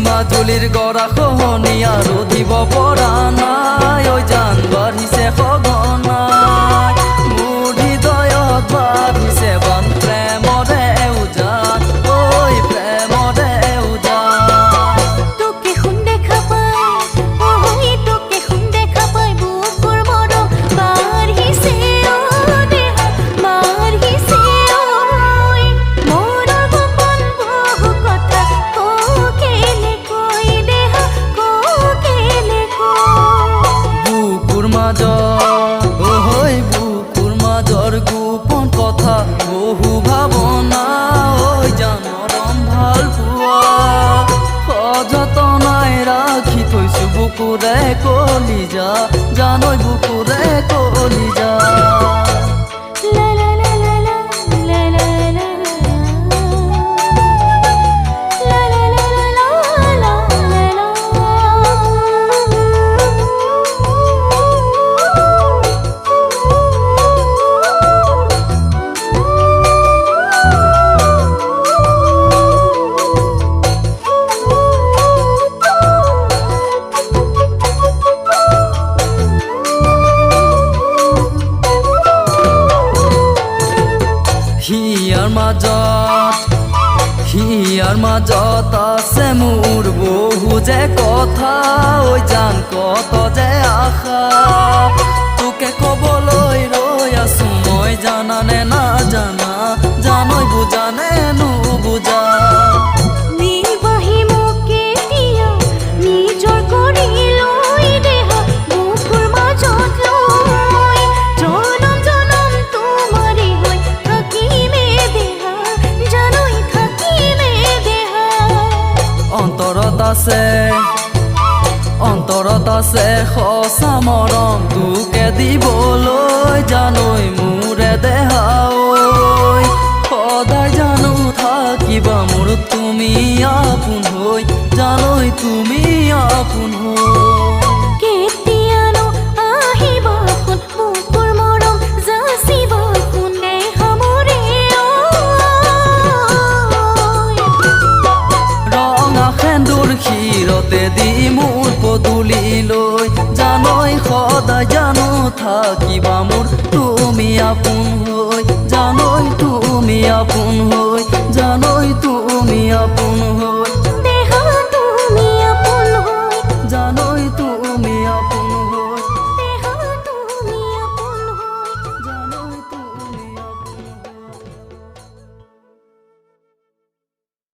মাজুলীৰ গৰা খহনি আৰু দিব পৰা নাই ঐ জান বাঢ়িছে সঘনাই মোৰ হৃদয়ত বাঢ়িছে বান প্ৰেমৰে উজান ঐ প্ৰেমৰে উজান তোকে শুন দেখা পাই তোকে শুন দেখা পাই বুকুৰ মৰম বাঢ়িছে দেহা বাঢ়িছে মনৰ গোপন বহু কথা কোকেলে কৈ দেহা কোকেলে বুকুৰ মাজৰ গোপন কথা বহু ভাৱনা ঐ জান মৰম ভাল পোৱা সযতনাই ৰাখি থৈছো বুকুৰে কলিজা জানৈ বুকুৰে কলিজা হিয়াৰ মাজত আছে মোৰ বহু যে কথা ঐ জান কত যে আশা তোকে কবলৈ ৰৈ আছো মই জানানে নাজানা জানৈ বুজানে নুবুজা অন্তৰত আছে সঁচা মৰম তোকে দিবলৈ জানৈ মোৰে দেহা ঐ সদায় জানো থাকিবা মোৰ তুমি আপোন হৈ জানৈ তুমি আপোন হৈ ক্ষীৰতে দি মোৰ পদূলিলৈ জানৈ সদায় জানো থাকিবা মোৰ তুমি আপোন হৈ জানৈ তুমি আপোন হৈ জানৈ তুমি আপোন হৈ